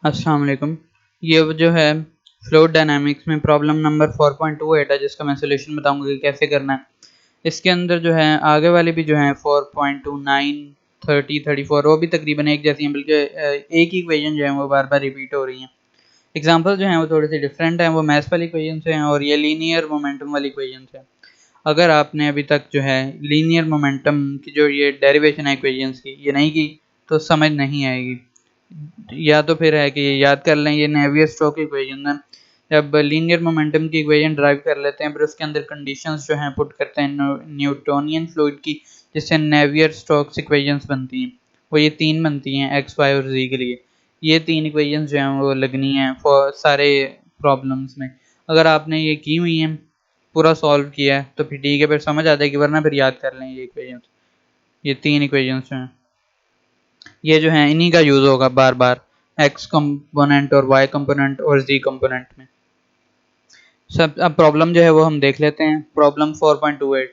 अस्सलाम वालेकुम। ये जो है फ्लूइड डायनामिक्स में प्रॉब्लम नंबर 4.28 है, जिसका मैं सोल्यूशन बताऊंगा कि कैसे करना है। इसके अंदर जो है आगे वाले भी जो है 4.29, 30, 34 वो भी तकरीबन एक जैसी हैं, बल्कि एक ही इक्वेशन जो है वो बार बार रिपीट हो रही हैं। एग्जाम्पल जो हैं वो थोड़े से डिफरेंट हैं, वो मैथ्स वाली इक्वेशन से हैं और ये लीनियर मोमेंटम वाली इक्वेशन से। अगर आपने अभी तक जो है लीनियर मोमेंटम की जो ये डेरिवेशन है इक्वेशंस की ये नहीं की तो समझ नहीं आएगी। या तो फिर है कि याद कर लें, ये नेवियर स्टोक्स इक्वेशन है। जब लीनियर मोमेंटम की इक्वेशन ड्राइव कर लेते हैं फिर उसके अंदर कंडीशंस जो हैं पुट करते हैं न्यूटोनियन फ्लूइड की, जिससे नेवियर स्टोक्स इक्वेशंस बनती हैं। वो ये तीन बनती हैं एक्स वाई और जी के लिए। ये तीन इक्वेशंस जो हैं वो लगनी हैं फॉर सारे प्रॉब्लम्स में। अगर आपने ये की हुई हैं, पूरा सॉल्व किया है, तो फिर ठीक है, फिर समझ आ जाएगी, वरना फिर याद कर लें ये इक्वेशंस। ये तीन इक्वेशंस हैं, ये जो है इन्हीं का यूज होगा बार बार एक्स कंपोनेंट और वाई कंपोनेंट और जी कंपोनेंट में। सब अब प्रॉब्लम जो है वो हम देख लेते हैं। Problem 4.28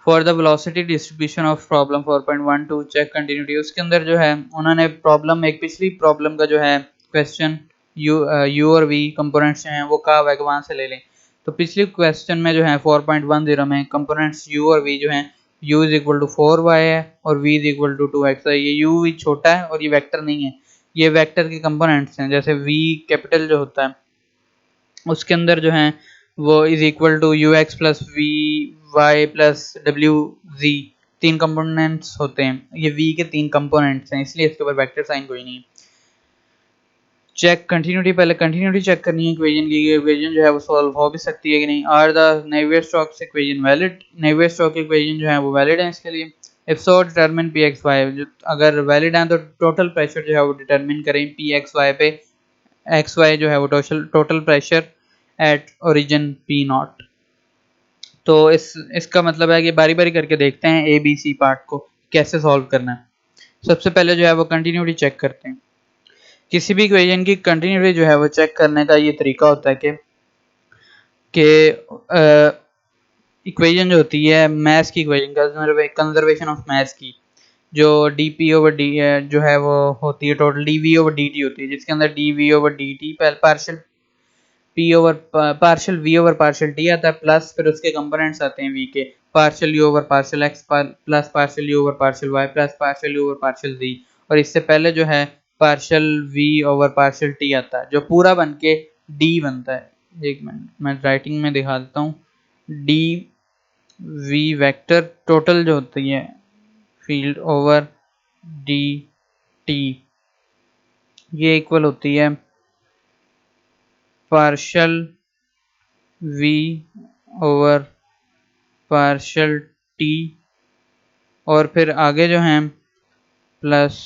for the velocity distribution of problem 4.12 check continuity. उसके अंदर जो है उन्होंने प्रॉब्लम, एक पिछली प्रॉब्लम का जो है क्वेश्चन यू और वी कंपोनेंट्स जो हैं वो का है वहाँ से ले लें। तो पिछले क्वेश्चन में जो है 4.10 में कंपोनेंट्स यू और वी जो हैं, u is equal to 4y है और v is equal to 2x है। ये u भी छोटा है और ये वेक्टर नहीं है, ये वेक्टर के कंपोनेंट्स हैं। जैसे v कैपिटल जो होता है उसके अंदर जो है वो is equal to U X plus V Y plus W G, तीन कंपोनेंट्स होते हैं। ये v के तीन कंपोनेंट्स हैं, इसलिए इसके ऊपर वेक्टर साइन कोई नहीं है। चेक कंटिन्यूटी, पहले कंटिन्यूटी चेक करनी है इक्वेशन की, इक्वेशन जो है वो सॉल्व हो भी सकती है कि नहीं। Are the Navier Stokes equation valid, Navier Stokes equation जो है वो वैलिड है इसके लिए। If so determine P X Y, अगर वैलिड है तो टोटल प्रेशर जो है वो डिटरमिन करें पी एक्स वाई पे। एक्स वाई जो है वो total pressure at origin P naught. तो इसका मतलब है कि बारी बारी करके देखते हैं ए बी सी पार्ट को कैसे सॉल्व करना है। सबसे पहले जो है वो कंटिन्यूटी चेक करते हैं। किसी भी इक्वेशन की कंटिन्यूटी जो है वो चेक करने का ये तरीका होता है कि इक्वेशन जो होती है मैथ्स की इक्वेशन, कंजर्वेशन ऑफ मैथ्स की, जो डी पी ओवर डी जो है वो होती है total D V over D T होती है, जिसके अंदर D V over D T partial P over partial V over partial T आता है, प्लस फिर उसके कंपोनेंट्स आते हैं V K, partial U over partial X plus partial U over partial Y plus partial U over partial Z. और इससे पहले जो है partial V over partial T आता है, जो पूरा बन के डी बनता है। एक मिनट मैं राइटिंग में दिखा देता हूँ। डी वी वेक्टर टोटल जो होती है फील्ड ओवर डी टी, ये इक्वल होती है partial V over partial T, और फिर आगे जो है प्लस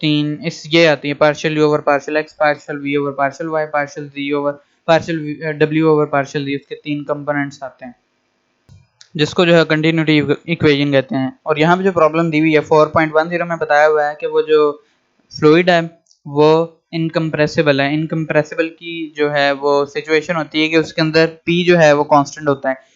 तीन इस ये आती है partial U over partial X, partial V over partial Y, partial Z over partial W over partial Z, उसके तीन कंपोनेंट्स आते हैं, जिसको जो है कंटिन्यूटी इक्वेशन कहते हैं। और यहाँ पे जो प्रॉब्लम दी हुई है 4.10 में बताया हुआ है कि वो जो फ्लूइड है वो इनकम्प्रेसिबल है। इनकम्प्रेसिबल की जो है वो सिचुएशन होती है कि उसके अंदर पी जो है वो कांस्टेंट होता है,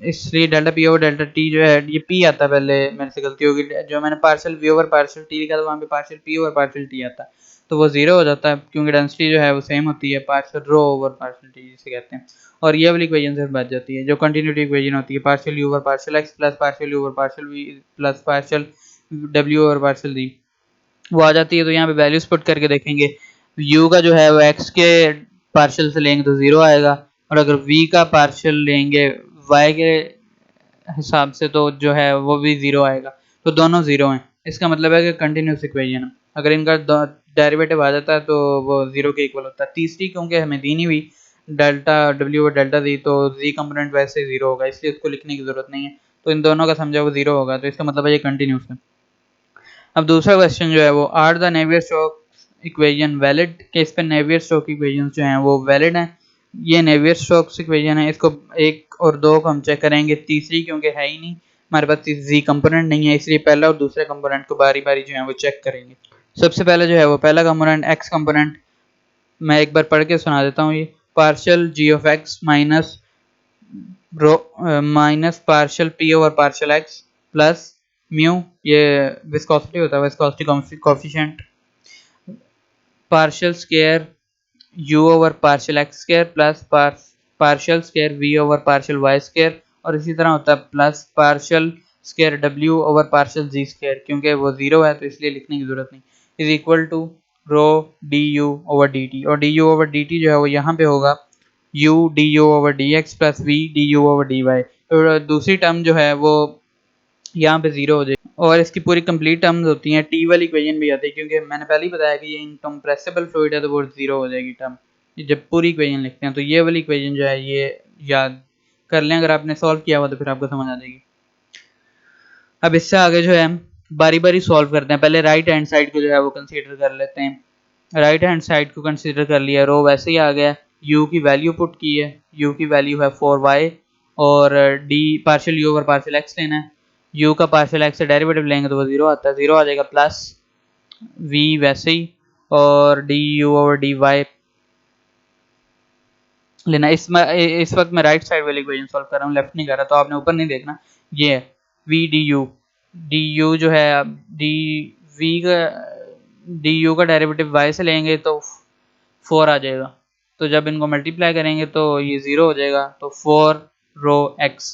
इसलिए delta P over delta T जो है ये पी आता है, पहले मेरे से गलती होगी, जो मैंने partial V over partial T लिखा था वहाँ पे partial P over partial T आता है, तो वो जीरो हो जाता है क्योंकि डेंसिटी जो है वो सेम होती है पार्शियल रो ओवर पार्शियल टी जिसे कहते हैं। और ये वाली इक्वेशन से बच जाती है जो कंटिन्यूटी इक्वेशन होती है partial U over partial X plus partial U over partial V plus partial W over partial D, वो आ जाती है। तो यहाँ पे वैल्यूज पुट करके देखेंगे, u का जो है वो x के पार्शियल से लेंगे तो जीरो आएगा, और अगर v का पार्शियल लेंगे y के हिसाब से तो जो है वो भी जीरो आएगा। तो दोनों जीरो हैं, इसका मतलब है कि कंटिन्यूस इक्वेशन है। अगर इनका डेरिवेटिव आ जाता है तो वो जीरो के इक्वल होता है। तीसरी क्योंकि हमें दी नहीं हुई डेल्टा डब्ल्यू और डेल्टा जी, तो जी कंपोनेंट वैसे जीरो होगा, इसलिए उसको लिखने की जरूरत नहीं है। तो इन दोनों का समझा वो जीरो होगा, तो इसका मतलब है ये कंटिन्यूस है। अब दूसरा क्वेश्चन जो है वो are the Navier Stokes equation valid, के इस पे नेवियर स्टोक्स इक्वेशन जो हैं वो वैलिड हैं। ये नेवियर स्टोक्स इक्वेशन है, इसको एक और दो को हम चेक करेंगे, तीसरी क्योंकि है ही नहीं हमारे पास, जी कंपोनेंट नहीं है, इसलिए पहला और दूसरे कंपोनेंट को बारी बारी जो है वो चेक करेंगे। सबसे पहले जो है वो पहला कंपोनेंट एक्स कंपोनेंट, मैं एक बार पढ़ के सुना देता हूँ। ये partial G of X minus minus partial P over partial X plus mu, ये विस्कोसिटी होता है, viscosity coefficient, partial square u over partial X square plus partial square v over partial Y square, और इसी तरह होता है plus partial square w over partial z square, क्योंकि वो जीरो है तो इसलिए लिखने की जरूरत नहीं, is equal to rho d you over D t, और D you over D t जो है वो यहाँ पे होगा u d you over d x plus v d you over D y, और दूसरी टर्म जो है वो यहाँ पे जीरो हो जाएगी, और इसकी पूरी कंप्लीट टर्म्स होती हैं, टी वाली इक्वेशन भी आती है, क्योंकि मैंने पहले ही बताया कि ये इनकम्प्रेसिबल फ्लूइड है तो वो जीरो हो जाएगी टर्म जब पूरी इक्वेशन लिखते हैं। तो ये वाली इक्वेशन जो है ये याद कर लें, अगर आपने सॉल्व किया हुआ तो फिर आपको समझ आ जाएगी। अब इससे आगे जो है बारी बारी सॉल्व करते हैं, पहले राइट हैंड साइड को जो है वो कंसीडर कर लेते हैं। राइट हैंड साइड को कंसीडर कर लिया, रो वैसे ही आ गया, u की वैल्यू पुट की है, u की वैल्यू है 4y, और d partial u over partial x लेना है, u का पार्शियल x से डेरिवेटिव लेंगे तो वो जीरो आता है, जीरो आ जाएगा, प्लस v वैसे ही, और D you over D Y लेना। इस वक्त मैं राइट साइड वाली इक्वेशन सॉल्व कर रहा हूँ, लेफ्ट नहीं कर रहा, तो आपने ऊपर नहीं देखना, ये है v डी यू जो है डी वी का डी यू का डेरिवेटिव y से लेंगे तो 4 आ जाएगा, तो जब इनको मल्टीप्लाई करेंगे तो ये जीरो हो जाएगा, तो 4 रो x,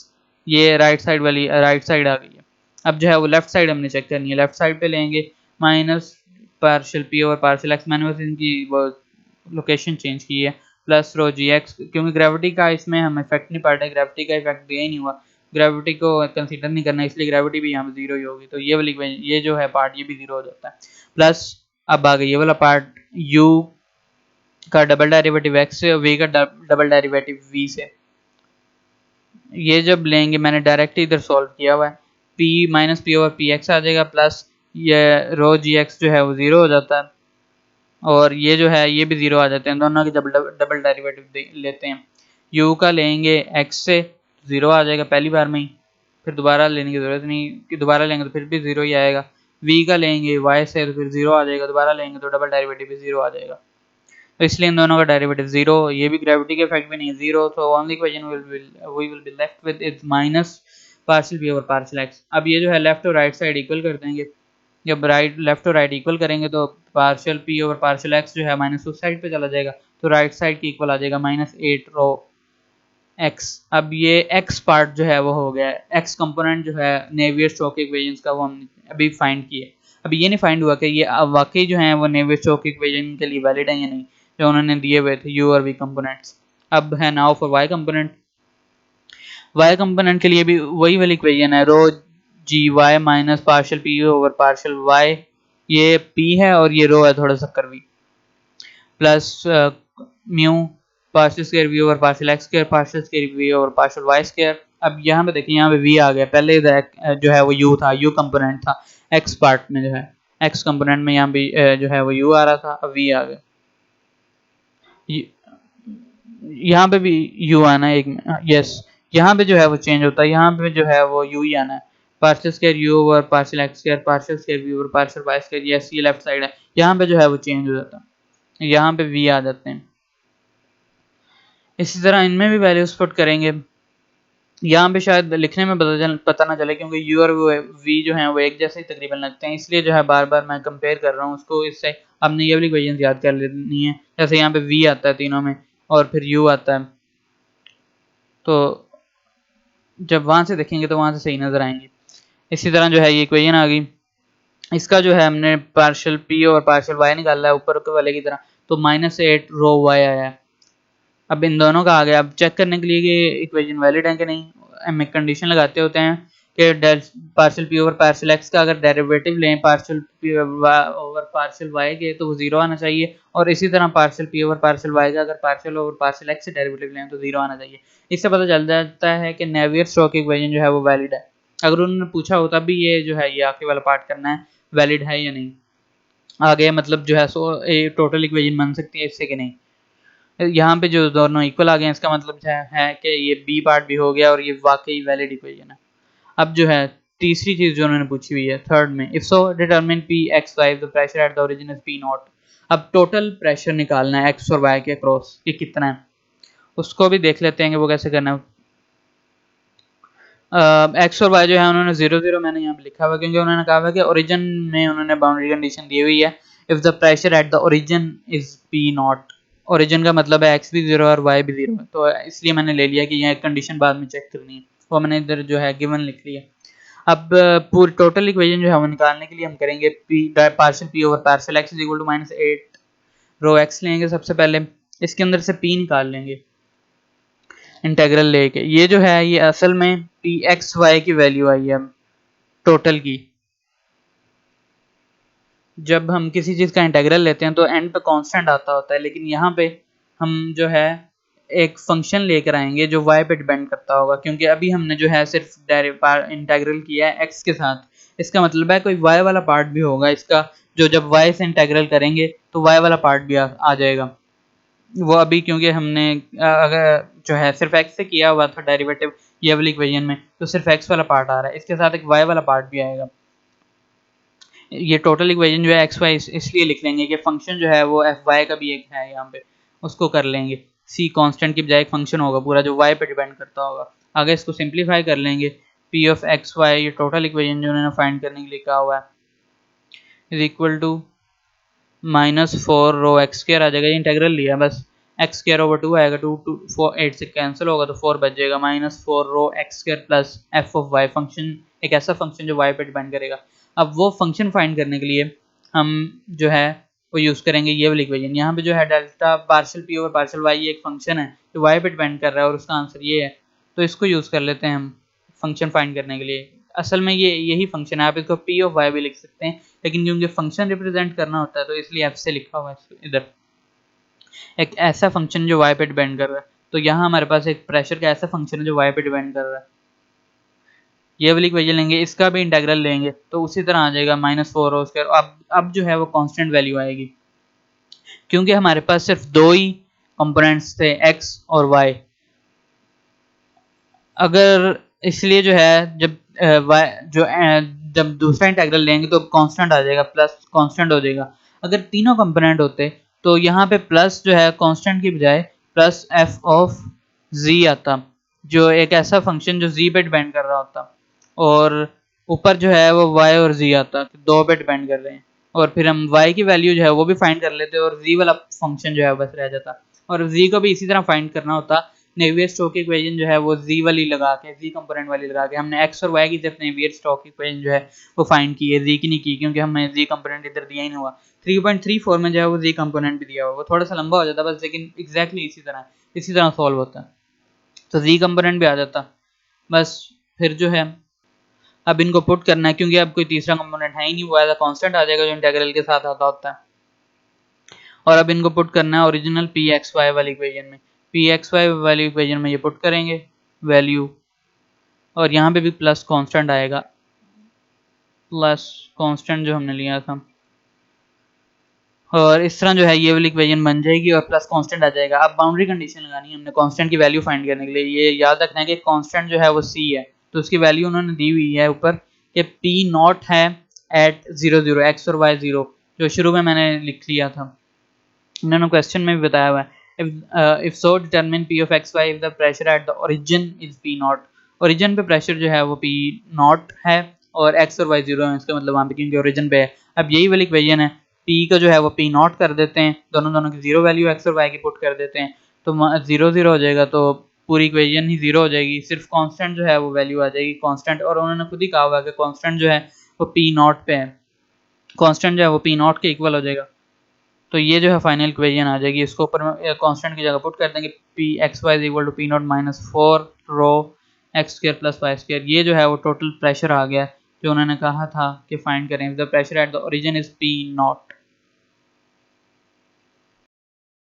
ये राइट साइड वाली राइट साइड आ गई है। अब जो है वो लेफ्ट साइड हमने चेक करनी है, लेफ्ट साइड पे लेंगे माइनस पार्शियल p और पार्शियल x, मैंने बस इनकी वो लोकेशन चेंज की है, प्लस रो जी एक्स, क्योंकि ग्रेविटी का इसमें हम इफेक्ट नहीं पड़ रहा है, ग्रेविटी का इफेक्ट दिया ही नहीं हुआ, ग्रेविटी को कंसीडर नहीं करना, इसलिए ग्रेविटी भी यहाँ पे जीरो ही होगी, तो ये वाली ये जो है पार्ट ये भी जीरो हो जाता है। प्लस अब आ गया ये वाला पार्ट, u का डबल डेरिवेटिव x से और v का डबल डेरिवेटिव v से, ये जब लेंगे मैंने डायरेक्ट इधर सॉल्व किया हुआ है, p minus p over p x आ जाएगा, प्लस ये रो जी एक्स जो है वो जीरो हो जाता है, और ये जो है ये भी जीरो आ जाते हैं, दोनों के डबल डेरिवेटिव लेते हैं, u का लेंगे x से जीरो आ जाएगा पहली बार में ही, फिर दोबारा लेने की जरूरत नहीं कि दोबारा लेंगे तो फिर भी जीरो ही आएगा, v का लेंगे y से तो फिर जीरो आ जाएगा, दोबारा लेंगे तो डबल डेरिवेटिव भी जीरो आ जाएगा, तो इसलिए इन दोनों का डेरिवेटिव जीरो, ये भी ग्रेविटी के इफेक्ट भी नहीं है जीरो, तो only equation we will be left with is minus partial p over partial x। अब ये जो है लेफ्ट और राइट साइड इक्वल कर देंगे, जब लेफ्ट और राइट इक्वल करेंगे तो partial p over partial x जो है माइनस उस साइड पे चला जाएगा, तो राइट साइड की इक्वल आ जाएगा माइनस 8 रो x। अब ये x पार्ट जो है वो हो गया, x कंपोनेंट जो है नेवियर स्टोक्स इक्वेशंस का वो हम अभी फाइंड किए। अभी ये नहीं फाइंड हुआ कि ये वाकई जो है वो नेवियर स्टोक्स इक्वेशन के लिए वैलिड है या नहीं, जो उन्होंने दिए हुए थे u और v कंपोनेंट्स। अब है now for y component, y component के लिए भी वही वाली इक्वेशन है, rho g y minus partial P over partial y, ये p है और ये रो है थोड़ा सा curvy, plus mu partial square v over partial x square partial square v over partial y square. अब यहाँ पे देखिए यहाँ पे v आ गया, पहले जो है वो u था, u कंपोनेंट था, x पार्ट में जो है x कंपोनेंट में यहाँ पे जो है वो u आ रहा था, अब v आ गया, यहाँ पे भी u आना है एक, यस यहाँ पे जो है वो चेंज होता है, यहाँ पे जो है वो u ही आना है, partial square u over partial x square partial square v over partial y square, yes ये लेफ्ट साइड है, यहाँ पे जो है वो चेंज हो जाता है, यहाँ पे v आ जाते हैं। इसी तरह इनमें भी वैल्यूज पुट करेंगे, यहाँ पे शायद लिखने में पता ना चले क्योंकि u और v जो हैं वो एक जैसे ही तकरीबन लगते हैं, इसलिए जो है बार बार मैं कंपेयर कर रहा हूँ उसको, इससे हमने ये वाली इक्वेशंस याद कर लेनी है, जैसे यहाँ पे v आता है तीनों में और फिर u आता है, तो जब वहाँ से देखेंगे तो वहाँ से सही नज़र आएंगे। इसी तरह जो है ये इक्वेशन आ गई, इसका जो है हमने पार्शियल p और पार्शियल y निकाला है ऊपर के वाले की तरह, तो -8 रो y आया है। अब इन दोनों का आ गया, अब चेक करने के लिए कि इक्वेशन वैलिड है कि नहीं, हम एक कंडीशन लगाते होते हैं कि partial p over partial x का अगर डेरिवेटिव लें partial p over partial y के तो वो जीरो आना चाहिए, और इसी तरह partial p over partial y का अगर पार्शियल ओवर पार्शियल x से डेरिवेटिव लें तो जीरो आना चाहिए। इससे पता चल जाता है कि नेवियर स्टोक्स इक्वेशन जो है वो वैलिड है। अगर उन्होंने पूछा होता भी ये जो है ये आखिरी वाला पार्ट करना है वैलिड है या नहीं, आगे मतलब जो है सो टोटल इक्वेशन बन सकती है इससे कि नहीं, यहाँ पे जो दोनों इक्वल आ गए हैं इसका मतलब है कि ये बी पार्ट भी हो गया और ये वाकई वैलिड इक्वेशन है। अब जो है तीसरी चीज जो उन्होंने पूछी हुई है थर्ड में, if so determine P X why the pressure at the origin is P not. अब टोटल प्रेशर निकालना है एक्स और वाई के अक्रॉस कि कितना है, उसको भी देख लेते हैं कि वो कैसे करना है। एक्स और वाई जो है उन्होंने 0 0 मैंने यहाँ पे लिखा हुआ क्योंकि उन्होंने कहा हुआ कि ओरिजिन में उन्होंने बाउंड्री कंडीशन दी हुई है if the pressure at the origin is P not. Origin का मतलब है एक्स भी जीरो और वाई भी जीरो, तो इसलिए मैंने ले लिया कि यह कंडीशन बाद में चेक करनी है, वो मैंने इधर जो है गिवन लिख लिया। अब पूरी टोटल इक्वेशन जो है वो निकालने के लिए हम करेंगे P partial P over partial X is equal to -8 rho X लेंगे सबसे पहले, इसके अंदर से पी निकाल लेंगे इंटेग्रल लेके। ये जो है ये असल में पी एक्स वाई की वैल्यू आई है टोटल की। जब हम किसी चीज़ का इंटेग्रल लेते हैं तो एंड पे कांस्टेंट आता होता है, लेकिन यहाँ पे हम जो है एक फंक्शन लेकर आएंगे जो y पे डिपेंड करता होगा, क्योंकि अभी हमने जो है सिर्फ इंटेग्रल किया है x के साथ। इसका मतलब है कोई y वाला पार्ट भी होगा इसका, जो जब y से इंटेग्रल करेंगे तो y वाला पार्ट भी आ जाएगा। वो अभी क्योंकि हमने अगर जो है सिर्फ x से किया हुआ था डेरिवेटिव ये वाली इक्वेशन में, तो सिर्फ x वाला पार्ट आ रहा है, इसके साथ एक y वाला पार्ट भी आएगा। ये टोटल इक्वेशन जो है एक्स वाई इसलिए लिख लेंगे कि फंक्शन जो है वो एफ वाई का भी एक है यहाँ पे, उसको कर लेंगे। सी कांस्टेंट की बजाय एक फंक्शन होगा पूरा जो वाई पे डिपेंड करता होगा। आगे इसको सिंप्लीफाई कर लेंगे, पी ऑफ एक्स वाई ये टोटल इक्वेशन जो उन्होंने फाइंड करने के लिए कहा हुआ है is equal to -4 rho x square आ जाएगा, ये इंटेग्रल लिया बस, एक्स स्क्वायर ओवर 2 आएगा, 2 2 4 8 से कैंसिल होगा तो 4 बच जाएगा, -4 rho x square plus f of y, function एक ऐसा फंक्शन जो वाई पे डिपेंड करेगा। अब वो फंक्शन फाइंड करने के लिए हम जो है वो यूज़ करेंगे ये वाली इक्वेशन। यहाँ पे जो है delta partial P over partial Y एक फंक्शन है जो वाई पे डिपेंड कर रहा है और उसका आंसर ये है, तो इसको यूज़ कर लेते हैं हम फंक्शन फाइंड करने के लिए। असल में ये यही फंक्शन है, आप इसको पी ऑफ वाई भी लिख सकते हैं, लेकिन क्योंकि फंक्शन रिप्रेजेंट करना होता है तो इसलिए एफ से लिखा हुआ है इधर, एक ऐसा फंक्शन जो वाई पे डिपेंड कर रहा है। तो यहाँ हमारे पास एक प्रेशर का ऐसा फंक्शन है जो वाई पे डिपेंड कर रहा है, ये वाली इक्वेशन लेंगे, इसका भी इंटेग्रल लेंगे तो उसी तरह आ जाएगा -4 रो स्क्वायर। अब जो है वो कांस्टेंट वैल्यू आएगी, क्योंकि हमारे पास सिर्फ दो ही कंपोनेंट्स थे x और y। अगर इसलिए जो है जब जब दूसरा इंटेग्रल लेंगे तो कांस्टेंट आ जाएगा, प्लस कांस्टेंट हो जाएगा। अगर तीनों कंपोनेंट होते तो यहाँ पे प्लस जो है कांस्टेंट की बजाय प्लस f ऑफ z आता, जो एक ऐसा फंक्शन जो z पे डिपेंड कर रहा होता, और ऊपर जो है वो y और z आता, दो पे डिपेंड कर रहे हैं, और फिर हम y की वैल्यू जो है वो भी फाइंड कर लेते और z वाला फंक्शन जो है बस रह जाता। और z को भी इसी तरह फाइंड करना होता, नेवियर-स्टोक्स इक्वेशन जो है वो z वाली लगा के, z कंपोनेंट वाली लगा के। हमने x और y की सिर्फ नेवियर-स्टोक्स इक्वेशन जो है वो फाइंड की है, z की नहीं की, क्योंकि हमें z कंपोनेंट इधर दिया ही नहीं हुआ। 3.34 में जो है वो z कंपोनेंट भी दिया हुआ, वो थोड़ा सा लंबा हो जाता बस, लेकिन एग्जैक्टली इसी तरह सॉल्व होता, तो z कंपोनेंट भी आ जाता बस। फिर जो है अब इनको पुट करना है, क्योंकि अब कोई तीसरा कंपोनेंट है ही नहीं, वो एज अ कांस्टेंट आ जाएगा जो इंटीग्रल के साथ आता होता है। और अब इनको पुट करना है ओरिजिनल पी एक्स वाई वाली इक्वेशन में, पी एक्स वाई वाली इक्वेशन में ये पुट करेंगे वैल्यू, और यहाँ पे भी प्लस कांस्टेंट आएगा, प्लस कांस्टेंट जो हमने लिया था, और इस तरह जो है ये वाली इक्वेशन बन जाएगी और प्लस कांस्टेंट आ जाएगा। अब बाउंड्री कंडीशन लगानी है हमने कांस्टेंट की वैल्यू फाइंड करने के लिए। ये याद रखना है कि कांस्टेंट जो है वो c है, तो उसकी वैल्यू उन्होंने दी हुई है ऊपर कि p नॉट है एट 0 0 x और y 0, जो शुरू में मैंने लिख लिया था, उन्होंने क्वेश्चन में भी बताया हुआ है। If so determine p of x y if the pressure at the origin is p not. Origin पे प्रेशर जो है वो p नॉट है और x और y 0 है, इसका मतलब वहाँ पे क्योंकि ओरिजिन पे है। अब यही वाली इक्वेशन है, p का जो है वो p नॉट कर देते हैं, दोनों की जीरो वैल्यू x और y की पुट कर देते हैं, तो 0 0 हो जाएगा, तो पूरी इक्वेशन ही जीरो हो जाएगी, सिर्फ कांस्टेंट जो है वो वैल्यू आ जाएगी कांस्टेंट। और उन्होंने खुद ही कहा हुआ है कि कांस्टेंट जो है वो p नॉट पे है, कांस्टेंट जो है वो p नॉट के इक्वल हो जाएगा। तो ये जो है फाइनल इक्वेशन आ जाएगी, इसको ऊपर में कांस्टेंट की जगह पुट कर देंगे, P X Y is equal to P naught -4 rho x square plus Y square. ये जो है वो टोटल प्रेशर आ गया जो उन्होंने कहा था कि फाइंड करें, the pressure at the origin is P not.